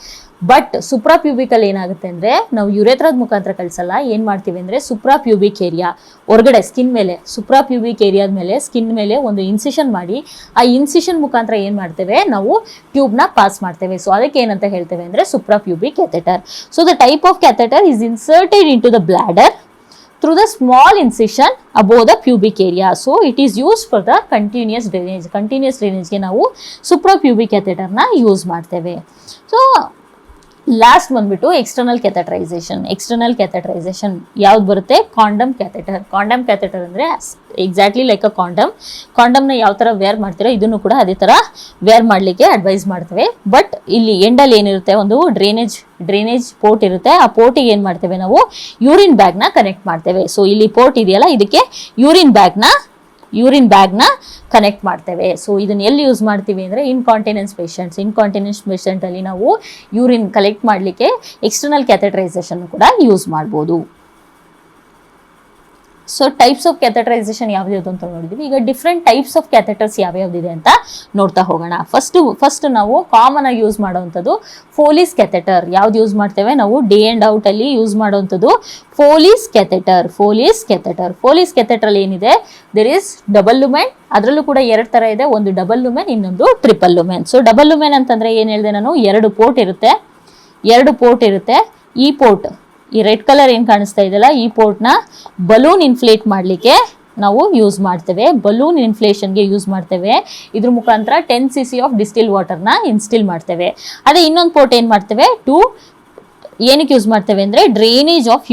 Speaker 1: ಬಟ್ ಸುಪ್ರಾಪ್ಯೂಬಿಕಲ್ಲಿ ಏನಾಗುತ್ತೆ ಅಂದರೆ ನಾವು ಯುರೇತ್ರದ ಮುಖಾಂತರ ಕಳಿಸಲ್ಲ. ಏನು ಮಾಡ್ತೀವಿ ಅಂದರೆ ಸುಪ್ರಾಪ್ಯೂಬಿಕ್ ಏರಿಯಾ ಹೊರಗಡೆ ಸ್ಕಿನ್ ಮೇಲೆ, ಸುಪ್ರಾಪ್ಯೂಬಿಕ್ ಏರಿಯಾದ ಮೇಲೆ ಸ್ಕಿನ್ ಮೇಲೆ ಒಂದು ಇನ್ಸಿಷನ್ ಮಾಡಿ ಆ ಇನ್ಸಿಷನ್ ಮುಖಾಂತರ ಏನು ಮಾಡ್ತೇವೆ ನಾವು ಟ್ಯೂಬ್ನ ಪಾಸ್ ಮಾಡ್ತೇವೆ. ಸೊ ಅದಕ್ಕೆ ಏನಂತ ಹೇಳ್ತೇವೆ ಅಂದರೆ suprapubic catheter. So the type of catheter is inserted into the bladder through the small incision above the pubic area. So it is used for the continuous drainage ಗೆ ನಾವು suprapubic catheter ನ ಯೂಸ್ ಮಾಡ್ತೇವೆ. ಸೊ ಲಾಸ್ಟ್ ಬಂದ್ಬಿಟ್ಟು ಎಕ್ಸ್ಟರ್ನಲ್ ಕ್ಯಾಥೆಟರೈಸೇಷನ್ ಯಾವ್ದು ಬರುತ್ತೆ? ಕಾಂಡಮ್ ಕ್ಯಾಥೆಟರ್ ಅಂದರೆ ಎಕ್ಸಾಕ್ಟ್ಲಿ ಲೈಕ್ ಅ ಕಾಂಡಮ್ನ ಯಾವ ಥರ ವೇರ್ ಮಾಡ್ತೀರೋ ಇದನ್ನು ಕೂಡ ಅದೇ ಥರ ವೇರ್ ಮಾಡಲಿಕ್ಕೆ ಅಡ್ವೈಸ್ ಮಾಡ್ತೇವೆ. ಬಟ್ ಇಲ್ಲಿ ಎಂಡಲ್ಲಿ ಏನಿರುತ್ತೆ, ಒಂದು ಡ್ರೈನೇಜ್ ಪೋರ್ಟ್ ಇರುತ್ತೆ. ಆ ಪೋರ್ಟಿಗೆ ಏನು ಮಾಡ್ತೇವೆ ನಾವು ಯೂರಿನ್ ಬ್ಯಾಗ್ನ ಕನೆಕ್ಟ್ ಮಾಡ್ತೇವೆ. ಸೊ ಇಲ್ಲಿ ಪೋರ್ಟ್ ಇದೆಯಲ್ಲ, ಇದಕ್ಕೆ ಯೂರಿನ್ ಬ್ಯಾಗ್ನ ಕನೆಕ್ಟ್ ಮಾಡ್ತೇವೆ. ಸೊ ಇದನ್ನ ಎಲ್ಲಿ ಯೂಸ್ ಮಾಡ್ತೀವಿ ಅಂದರೆ ಇನ್ಕಾಂಟಿನೆನ್ಸ್ ಪೇಷಂಟ್ ಅಲ್ಲಿ ನಾವು ಯೂರಿನ್ ಕಲೆಕ್ಟ್ ಮಾಡಲಿಕ್ಕೆ ಎಕ್ಸ್ಟರ್ನಲ್ ಕ್ಯಾಥೆಟರೈಸೇಷನ್ ಕೂಡ ಯೂಸ್ ಮಾಡ್ಬೋದು. ಸೊ ಟೈಪ್ಸ್ ಆಫ್ ಕ್ಯಾಥೆಟರೈಸೇಷನ್ ಯಾವ್ದು ಅಂತ ನೋಡಿದ್ವಿ. ಈಗ ಡಿಫ್ರೆಂಟ್ ಟೈಪ್ಸ್ ಆಫ್ ಕ್ಯಾಥೆಟರ್ಸ್ ಯಾವ್ಯಾವ್ದಿದೆ ಅಂತ ನೋಡ್ತಾ ಹೋಗೋಣ. ಫಸ್ಟ್ ನಾವು ಕಾಮನ್ ಆಗಿ ಯೂಸ್ ಮಾಡುವಂಥದ್ದು ಫೋಲಿಸ್ ಕ್ಯಾಥೆಟರ್. ಯಾವ್ದು ಯೂಸ್ ಮಾಡ್ತೇವೆ ನಾವು ಡೇ ಅಂಡ್ ಔಟ್ ಅಲ್ಲಿ ಯೂಸ್ ಮಾಡುವಂಥದ್ದು ಫೋಲಿಸ್ ಕ್ಯಾಥೆಟರ್ ಅಲ್ಲಿ ಏನಿದೆ, ದೇರ್ ಈಸ್ ಡಬಲ್ ಲುಮೆನ್. ಅದರಲ್ಲೂ ಕೂಡ 2 ಥರ ಇದೆ, ಒಂದು ಡಬಲ್ ಲುಮೆನ್, ಇನ್ನೊಂದು triple lumen. So double lumen ಅಂತಂದ್ರೆ ಏನು ಹೇಳಿದೆ ನಾನು, 2 ಪೋರ್ಟ್ ಇರುತ್ತೆ. ಈ ರೆಡ್ ಕಲರ್ ಏನು ಕಾಣಿಸ್ತಾ ಇದೆಯಲ್ಲ, ಈ ಪೋರ್ಟ್ನ ಬಲೂನ್ ಇನ್ಫ್ಲೇಟ್ ಮಾಡಲಿಕ್ಕೆ ನಾವು ಯೂಸ್ ಮಾಡ್ತೇವೆ, ಬಲೂನ್ ಇನ್ಫ್ಲೇಷನ್ಗೆ ಯೂಸ್ ಮಾಡ್ತೇವೆ. ಇದ್ರ ಮುಖಾಂತರ 10 cc ಆಫ್ ಡಿಸ್ಟಿಲ್ ವಾಟರ್ನ ಇನ್ಸ್ಟಿಲ್ ಮಾಡ್ತೇವೆ. ಅದೇ ಇನ್ನೊಂದು ಪೋರ್ಟ್ ಏನು ಮಾಡ್ತೇವೆ, ಏನಕ್ಕೆ ಯೂಸ್ ಮಾಡ್ತೇವೆ ಅಂದರೆ ಡ್ರೈನೇಜ್ ಆಫ್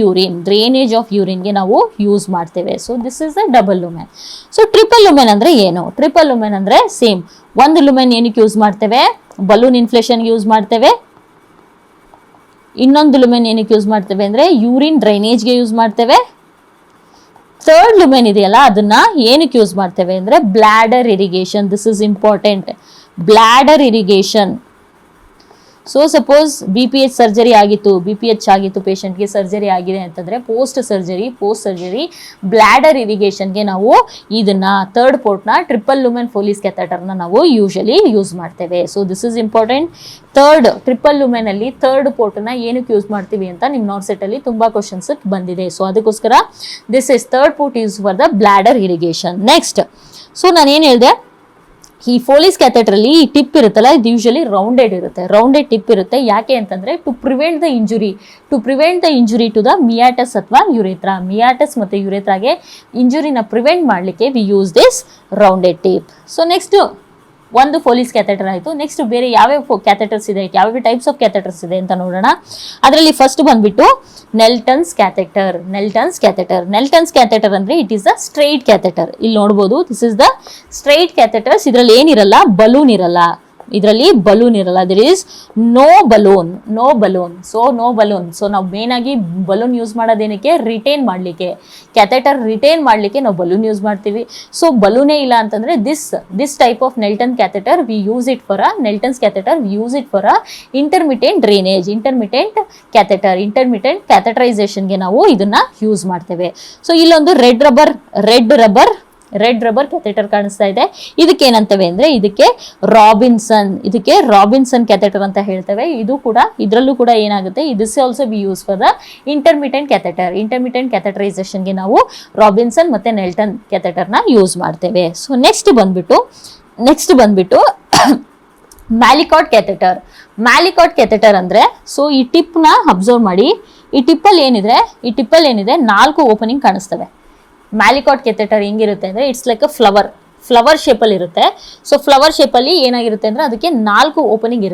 Speaker 1: ಯೂರಿನ್ಗೆ ನಾವು ಯೂಸ್ ಮಾಡ್ತೇವೆ. So this is the double lumen. So triple lumen ಅಂದರೆ ಏನು? ಟ್ರಿಪಲ್ ಲುಮೆನ್ ಅಂದರೆ ಸೇಮ್, ಒಂದು ಲುಮೆನ್ ಏನಕ್ಕೆ ಯೂಸ್ ಮಾಡ್ತೇವೆ, ಬಲೂನ್ ಇನ್ಫ್ಲೇಷನ್ಗೆ ಯೂಸ್ ಮಾಡ್ತೇವೆ. ಇನ್ನೊಂದು ಲುಮೆನ್ ಏನಕ್ಕೆ ಯೂಸ್ ಮಾಡ್ತೇವೆ ಅಂದರೆ ಯೂರಿನ್ ಡ್ರೈನೇಜ್ಗೆ ಯೂಸ್ ಮಾಡ್ತೇವೆ. ಥರ್ಡ್ ಲುಮೆನ್ ಇದೆಯಲ್ಲ, ಅದನ್ನ ಏನಕ್ಕೆ ಯೂಸ್ ಮಾಡ್ತೇವೆ ಅಂದರೆ bladder irrigation. This is important, bladder irrigation. So suppose BPH ಆಗಿತ್ತು ಪೇಷಂಟ್ಗೆ, ಸರ್ಜರಿ ಆಗಿದೆ ಅಂತಂದರೆ ಪೋಸ್ಟ್ ಸರ್ಜರಿ ಬ್ಲಾಡರ್ ಇರಿಗೇಷನ್ಗೆ ನಾವು ಇದನ್ನ ಥರ್ಡ್ ಪೋರ್ಟ್ನ ಟ್ರಿಪಲ್ ಲುಮೆನ್ ಫೋಲಿಸ್ ಕ್ಯಾಥೆಟರ್ನ ನಾವು ಯೂಶಲಿ ಯೂಸ್ ಮಾಡ್ತೇವೆ. So this is important. Triple lumen ಅಲ್ಲಿ ಥರ್ಡ್ ಪೋರ್ಟ್ನ ಏನಕ್ಕೆ ಯೂಸ್ ಮಾಡ್ತೀವಿ ಅಂತ ನಿಮ್ಮ ನಾಟ್ ಸೆಟ್ ಅಲ್ಲಿ ತುಂಬಾ ಕ್ವಶನ್ಸ್ ಬಂದಿದೆ. ಸೊ ಅದಕ್ಕೋಸ್ಕರ this is third port use for the bladder irrigation. Next, so ನಾನು ಏನು ಹೇಳಿದೆ, ಈ ಫೋಲಿಸ್ ಕ್ಯಾಥೆಟರ್ ಅಲ್ಲಿ ಈ ಟಿಪ್ ಇರುತ್ತಲ್ಲ, ಇದು ಯೂಶಲಿ ರೌಂಡೆಡ್ ಟಿಪ್ ಇರುತ್ತೆ. ಯಾಕೆ ಅಂತಂದ್ರೆ to prevent the injury to the meatus ಅಥವಾ ಯುರೇತ್ರಾ. ಮಿಯಾಟಸ್ ಮತ್ತೆ ಯುರೇತ್ರಾಗೆ ಇಂಜುರಿನ ಪ್ರಿವೆಂಟ್ ಮಾಡಲಿಕ್ಕೆ we use this rounded tip. So next ಒಂದು ಫೋಲಿಸ್ ಕ್ಯಾಥೆಟರ್ ಆಯಿತು. ನೆಕ್ಸ್ಟ್ ಬೇರೆ ಯಾವ್ಯಾವ ಕ್ಯಾಥೆಟರ್ಸ್ ಇದೆ, ಯಾವ್ಯಾವ ಟೈಪ್ಸ್ ಆಫ್ ಕ್ಯಾಥೆಟರ್ಸ್ ಇದೆ ಅಂತ ನೋಡೋಣ. ಅದರಲ್ಲಿ ಫಸ್ಟ್ ಬಂದ್ಬಿಟ್ಟು ನೆಲ್ಟನ್ಸ್ ಕ್ಯಾಥೆಟರ್ ಅಂದ್ರೆ it is the straight catheter. ಇಲ್ಲಿ ನೋಡ್ಬೋದು, this is the straight catheters. ಇದರಲ್ಲಿ ಏನಿರಲ್ಲ, ಬಲೂನ್ ಇರಲ್ಲ. There is no balloon. So ನಾವು ಮೇನ್ ಆಗಿ ಬಲೂನ್ ಯೂಸ್ ಮಾಡೋದೇನಕ್ಕೆ, ಕ್ಯಾಥೆಟರ್ ರಿಟೈನ್ ಮಾಡಲಿಕ್ಕೆ ನಾವು ಬಲೂನ್ ಯೂಸ್ ಮಾಡ್ತೀವಿ. ಸೊ ಬಲೂನೇ ಇಲ್ಲ ಅಂತಂದ್ರೆ this type of Nelaton's catheter we use it for intermittent drainage, intermittent ಕ್ಯಾಥೆಟರೈಸೇಷನ್ಗೆ ನಾವು ಇದನ್ನ ಯೂಸ್ ಮಾಡ್ತೇವೆ. ಸೊ ಇಲ್ಲೊಂದು red rubber red rubber catheter ಕಾಣಿಸ್ತಾ ಇದೆ. ಇದಕ್ಕೆ ಏನಂತವೆ ಅಂದ್ರೆ ಇದಕ್ಕೆ ರಾಬಿನ್ಸನ್ ಕ್ಯಾಥೆಟರ್ ಅಂತ ಹೇಳ್ತೇವೆ. ಇದು ಕೂಡ ಇದರಲ್ಲೂ ಕೂಡ ಏನಾಗುತ್ತೆ, this also be use for the intermittent ಕ್ಯಾಥೆಟರೈಸೇಷನ್ಗೆ ನಾವು ರಾಬಿನ್ಸನ್ ಮತ್ತೆ ನೆಲ್ಟನ್ ಕ್ಯಾಥೆಟರ್ನ ಯೂಸ್ ಮಾಡ್ತೇವೆ. ಸೊ ನೆಕ್ಸ್ಟ್ ಬಂದ್ಬಿಟ್ಟು ಮ್ಯಾಲಿಕಾಟ್ ಕ್ಯಾಥೆಟರ್ ಅಂದ್ರೆ, ಸೊ ಈ ಟಿಪ್ನ ಅಬ್ಸರ್ವ್ ಮಾಡಿ. ಈ ಟಿಪ್ಪಲ್ಲಿ ಏನಿದೆ 4 ಓಪನಿಂಗ್ ಕಾಣಿಸ್ತವೆ. ಮ್ಯಾಲಿಕಾಟ್ ಕ್ಯಾಥೆಟರ್ ಹೆಂಗಿರುತ್ತೆ ಅಂದ್ರೆ ಇಟ್ಸ್ ಲೈಕ್ ಅ ಫ್ಲವರ್ ಶೇಪಲ್ಲಿ ಇರುತ್ತೆ. ಸೊ ಫ್ಲವರ್ ಶೇಪಲ್ಲಿ ಏನಾಗಿರುತ್ತೆ ಅಂದ್ರೆ ಅದಕ್ಕೆ 4 ಓಪನಿಂಗ್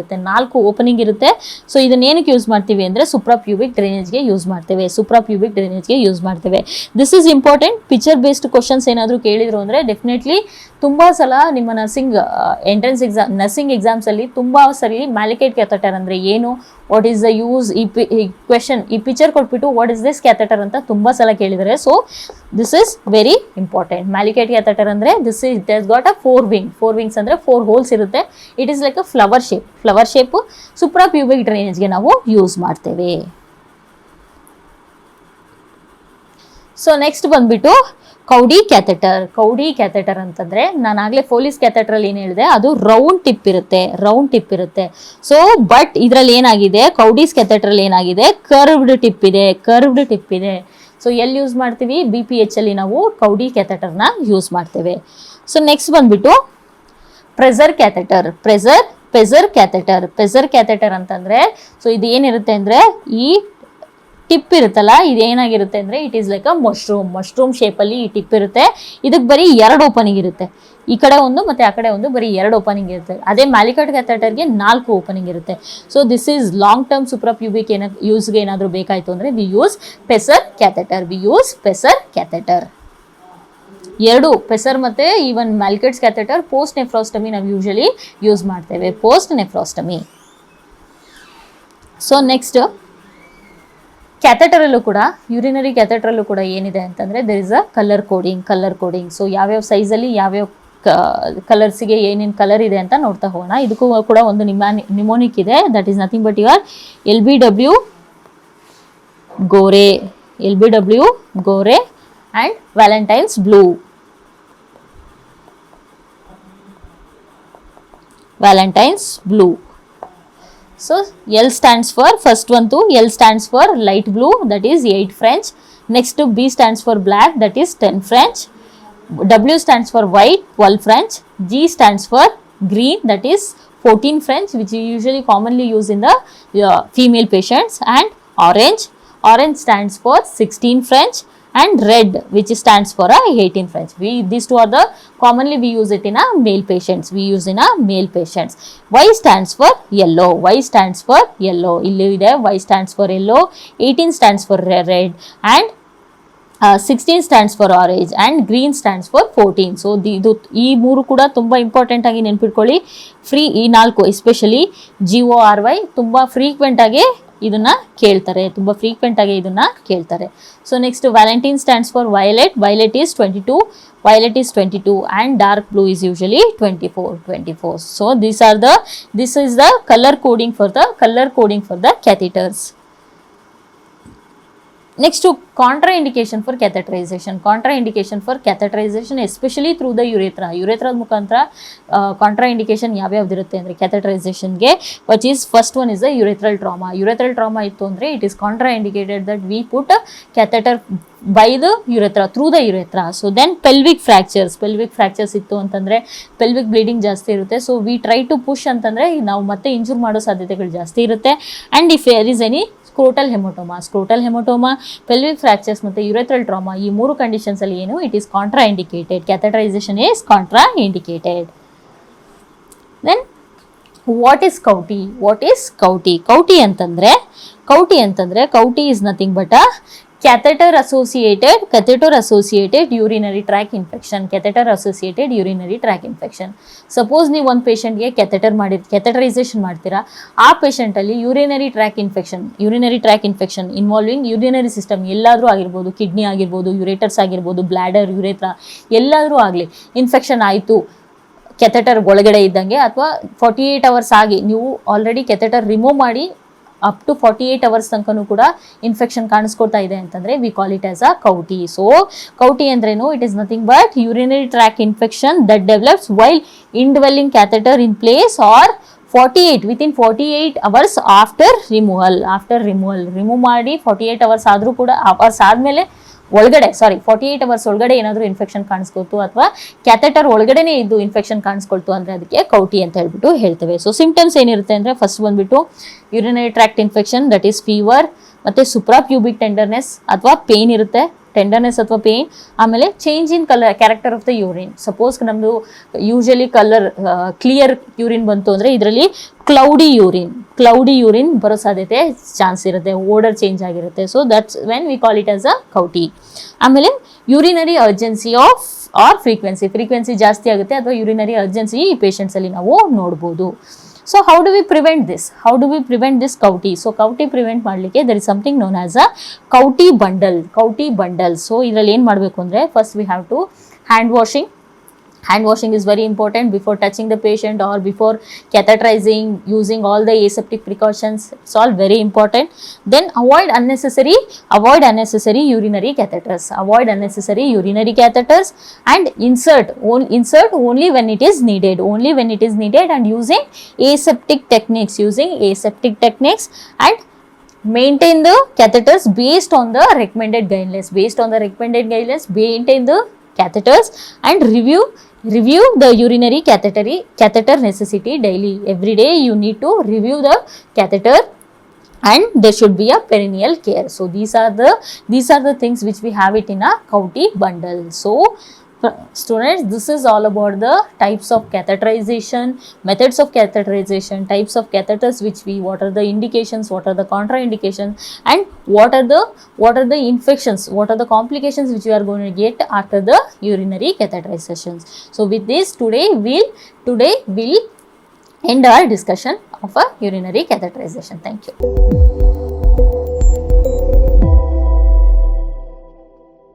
Speaker 1: ಇರುತ್ತೆ. ಸೊ ಇದನ್ನ ಏನಕ್ಕೆ ಯೂಸ್ ಮಾಡ್ತೀವಿ ಅಂದ್ರೆ ಸುಪ್ರಾಪ್ಯೂಬಿಕ್ ಡ್ರೈನೇಜ್ಗೆ ಯೂಸ್ ಮಾಡ್ತೇವೆ. This is important. Picture based questions ಏನಾದರೂ ಕೇಳಿದ್ರು ಅಂದ್ರೆ ಡೆಫಿನೆಟ್ಲಿ ತುಂಬಾ ಸಲ ನಿಮ್ಮ ನರ್ಸಿಂಗ್ ಎಕ್ಸಾಮ್ಸ್ ಅಲ್ಲಿ ತುಂಬಾ ಸರಿ ಮ್ಯಾಲಿಕೇಟ್ ಕ್ಯಾಥೆಟರ್ ಅಂದ್ರೆ ಏನು, ವಾಟ್ ಈಸ್ ದ ಯೂಸ್, ಈ ಪಿಕ್ಚರ್ ಕೊಟ್ಬಿಟ್ಟು ವಾಟ್ ಇಸ್ ದಿಸ್ ಕ್ಯಾಥೆಟರ್ ಅಂತ ತುಂಬಾ ಸಲ ಕೇಳಿದ್ದಾರೆ. So this is very important. Malecot catheter ಅಂದ್ರೆ it has got a 4 wings ಅಂದ್ರೆ 4 ಹೋಲ್ಸ್ ಇರುತ್ತೆ. It is like a flower shape. Suprapubic ಡ್ರೈನೇಜ್ಗೆ ನಾವು ಯೂಸ್ ಮಾಡ್ತೇವೆ. ಸೊ ನೆಕ್ಸ್ಟ್ ಬಂದ್ಬಿಟ್ಟು ಕೌಡಿ ಕ್ಯಾಥೆಟರ್ ಅಂತಂದ್ರೆ, ನಾನು ಆಗ್ಲೇ ಫೋಲಿಸ್ ಕ್ಯಾಥೆಟರ್ ಅಲ್ಲಿ ಏನ್ ಹೇಳಿದೆ, ಅದು ರೌಂಡ್ ಟಿಪ್ ಇರುತ್ತೆ. ಸೊ ಬಟ್ ಇದ್ರಲ್ಲಿ ಏನಾಗಿದೆ, ಕೌಡಿಸ್ ಕ್ಯಾಥೆಟರ್ ಅಲ್ಲಿ ಏನಾಗಿದೆ, ಕರ್ವ್ಡ್ ಟಿಪ್ ಇದೆ. ಸೊ ಎಲ್ಲಿ ಯೂಸ್ ಮಾಡ್ತೀವಿ, BPH ಅಲ್ಲಿ ನಾವು ಕೌಡಿ ಕ್ಯಾಥೆಟರ್ನ ಯೂಸ್ ಮಾಡ್ತೇವೆ. ಸೊ ನೆಕ್ಸ್ಟ್ ಬಂದ್ಬಿಟ್ಟು ಪ್ರೆಸರ್ ಕ್ಯಾಥೆಟರ್ ಅಂತಂದ್ರೆ, ಸೊ ಇದು ಏನಿರುತ್ತೆ ಅಂದ್ರೆ ಈ ಟಿಪ್ ಇರುತ್ತಲ್ಲ, ಇದೇನಾಗಿರುತ್ತೆ ಅಂದ್ರೆ it is like a mushroom ಶೇಪಲ್ಲಿ ಈ ಟಿಪ್ ಇರುತ್ತೆ. ಇದಕ್ಕೆ ಬರೀ 2 ಓಪನಿಂಗ್ ಇರುತ್ತೆ. ಈ ಕಡೆ ಒಂದು ಮತ್ತೆ ಆ ಕಡೆ ಒಂದು, ಬರೀ 2 ಓಪನಿಂಗ್ ಇರುತ್ತೆ. ಅದೇ ಮ್ಯಾಲಿಕಾಟ್ ಕ್ಯಾಥೆಟರ್ಗೆ 4 ಓಪನಿಂಗ್ ಇರುತ್ತೆ. So this is long term suprapubic ಯೂಸ್ಗೆ ಏನಾದರೂ ಬೇಕಾಯ್ತು ಅಂದ್ರೆ we use Pezzer catheter. 2 Pezzer ಮತ್ತೆ even Malecots catheter post nephrostomy ನಾವು ಯೂಶಲಿ ಯೂಸ್ ಮಾಡ್ತೇವೆ, ಪೋಸ್ಟ್ ನೆಫ್ರಾಸ್ಟಮಿ. ಸೊ ನೆಕ್ಸ್ಟ್ ಕ್ಯಾಥೆಟರಲ್ಲೂ ಕೂಡ, ಯೂರಿನರಿ ಕ್ಯಾಥೆಟರಲ್ಲೂ ಕೂಡ ಏನಿದೆ ಅಂತಂದರೆ there is a colour coding. So ಯಾವ್ಯಾವ ಸೈಜಲ್ಲಿ ಯಾವ್ಯಾವ ಕಲರ್ಸಿಗೆ ಏನೇನು ಕಲರ್ ಇದೆ ಅಂತ ನೋಡ್ತಾ ಹೋಗೋಣ. ಇದಕ್ಕೂ ಕೂಡ ಒಂದು ನಿಮೋನಿಕ್ ಇದೆ, that is nothing but your LBW Gore and Valentine's blue. So L stands for, first one to L stands for light blue, that is 8 French. Next to B stands for black, that is 10 French. W stands for white, 12 French. G stands for green, that is 14 French, which we usually commonly use in the female patients. And orange stands for 16 French. And red, which stands for 18 French. These two are the commonly we use it in a male patients. Y stands for yellow. Illi ide Y stands for yellow, 18 stands for red, and 16 stands for orange, and green stands for 14. So ಈ 3 ಕೂಡ ತುಂಬಾ ಇಂಪಾರ್ಟೆಂಟ್ ಆಗಿ ನೆನಪಿಟ್ಕೊಳ್ಳಿ. ಈ 4 ಎಸ್ಪೆಷಲಿ GORY ತುಂಬಾ ಫ್ರೀಕ್ವೆಂಟ್ ಆಗಿ ಇದನ್ನ ಕೇಳ್ತಾರೆ. So next Valentine stands for violet is 22 and dark blue is usually 24. So this is the color coding for the catheters. Next, contraindication for catheterization, especially through the urethra ಮುಖಾಂತರ contraindication ಯಾವ್ಯಾವ್ದಿರುತ್ತೆ ಅಂದರೆ catheterization-ಗೆ, which is first one is the urethral trauma ಇತ್ತು ಅಂದರೆ it is contraindicated that we put a catheter by the urethra, through the urethra. So then pelvic fractures ಇತ್ತು ಅಂತಂದರೆ pelvic bleeding ಜಾಸ್ತಿ ಇರುತ್ತೆ. So we try to push ಅಂತಂದರೆ ನಾವು ಮತ್ತೆ ಇಂಜೂರ್ ಮಾಡೋ ಸಾಧ್ಯತೆಗಳು ಜಾಸ್ತಿ ಇರುತ್ತೆ. and if there is any scrotal haematoma, pelvic fractures ಮತ್ತು ಯುರೆಥ್ರಲ್ ಟ್ರಾಮಾ, ಈ 3 ಕಂಡೀಷನ್ಸ್ ಅಲ್ಲಿ ಏನು, it is contraindicated. Catheterization is contraindicated. Then what is CAUTI ಅಂತಂದ್ರೆ CAUTI is nothing but a catheter associated urinary tract infection. Suppose ನೀವು ಒಂದು ಪೇಷಂಟ್ಗೆ ಕ್ಯಾಥೆಟರೈಸೇಷನ್ ಮಾಡ್ತೀರಾ, ಆ ಪೇಷಂಟ್ ಅಲ್ಲಿ urinary tract infection involving urinary system ಎಲ್ಲಾದರೂ ಆಗಿರ್ಬೋದು, ಕಿಡ್ನಿ ಆಗಿರ್ಬೋದು, ಯುರೇಟರ್ಸ್ ಆಗಿರ್ಬೋದು, ಬ್ಲಾಡರ್, ಯುರೇತ್ರಾ ಎಲ್ಲಾದರೂ ಆಗಲಿ ಇನ್ಫೆಕ್ಷನ್ ಆಯಿತು ಕ್ಯಾಥೆಟರ್ ಒಳಗಡೆ ಇದ್ದಂಗೆ, ಅಥವಾ 48 hours ಆಗಿ ನೀವು ಆಲ್ರೆಡಿ ಕ್ಯಾಥೆಟರ್ ರಿಮೂವ್ ಮಾಡಿ ಅಪ್ ಟು 48 ಅವರ್ಸ್ ತನಕನೂ ಕೂಡ ಇನ್ಫೆಕ್ಷನ್ ಕಾಣಿಸ್ಕೊಳ್ತಾ ಇದೆ ಅಂತಂದ್ರೆ we call it as a CAUTI. So CAUTI ಅಂದ್ರೇನು, it is nothing but urinary tract infection that develops while indwelling catheter in place or 48 hours after removal remove ಮಾಡಿ 48 ಅವರ್ಸ್ ಆದರೂ ಕೂಡ ಅವರ್ಸ್ ಆದಮೇಲೆ ಒಳಗಡೆ 48 ಅವರ್ಸ್ ಒಳಗಡೆ ಏನಾದರೂ ಇನ್ಫೆಕ್ಷನ್ ಕಾಣಿಸ್ಕೊಳ್ತು ಅಥವಾ ಕ್ಯಾಥೆಟರ್ ಒಳಗಡೆನೇ ಇದ್ದು ಇನ್ಫೆಕ್ಷನ್ ಕಾಣಿಸ್ಕೊಳ್ತು ಅಂದರೆ ಅದಕ್ಕೆ ಕೌಟಿ ಅಂತ ಹೇಳ್ಬಿಟ್ಟು ಹೇಳ್ತೇವೆ. ಸೊ ಸಿಂಪ್ಟಮ್ಸ್ ಏನಿರುತ್ತೆ ಅಂದರೆ ಫಸ್ಟ್ ಬಂದ್ಬಿಟ್ಟು urinary tract infection, that is fever, ಮತ್ತು ಸುಪ್ರಾಪ್ಯೂಬಿಕ್ ಟೆಂಡರ್ನೆಸ್ ಅಥವಾ ಪೇನ್ ಇರುತ್ತೆ, ಟೆಂಡರ್ನೆಸ್ ಅಥವಾ ಪೇನ್. ಆಮೇಲೆ change in character of the urine. Suppose ನಮ್ಮದು ಯೂಶಲಿ ಕ್ಲಿಯರ್ ಯೂರಿನ್ ಬಂತು ಅಂದರೆ ಇದರಲ್ಲಿ ಕ್ಲೌಡಿ ಯೂರಿನ್ ಬರೋ ಸಾಧ್ಯತೆ ಚಾನ್ಸ್ ಇರುತ್ತೆ, ಓಡರ್ ಚೇಂಜ್ ಆಗಿರುತ್ತೆ. So that's when we call it as a CAUTI. ಆಮೇಲೆ ಯೂರಿನರಿ ಅರ್ಜೆನ್ಸಿ ಆರ್ ಫ್ರೀಕ್ವೆನ್ಸಿ ಜಾಸ್ತಿ ಆಗುತ್ತೆ ಅಥವಾ ಯೂರಿನರಿ ಅರ್ಜೆನ್ಸಿ ಈ ಪೇಷಂಟ್ಸಲ್ಲಿ ನಾವು ನೋಡ್ಬೋದು. So how do we prevent this CAUTI? So CAUTI prevent ಮಾಡಲಿಕ್ಕೆ there is something known as a CAUTI bundle. So ಇದರಲ್ಲಿ ಏನು ಮಾಡಬೇಕು ಅಂದರೆ first we have to hand washing is very important before touching the patient or before catheterizing, using all the aseptic precautions. It's all very important. Then avoid unnecessary urinary catheters and insert only when it is needed and using aseptic techniques and maintain the catheters based on the recommended guidelines. Maintain the catheters and review the urinary catheter necessity daily. Every day you need to review the catheter and there should be a perennial care. So these are the things which we have it in a kouti bundle. So students, this is all about the types of catheterization, methods of catheterization, types of catheters what are the indications, what are the contraindications, and what are the infections, what are the complications which you are going to get after the urinary catheterizations. So with this today we'll end our discussion of a urinary catheterization. Thank you.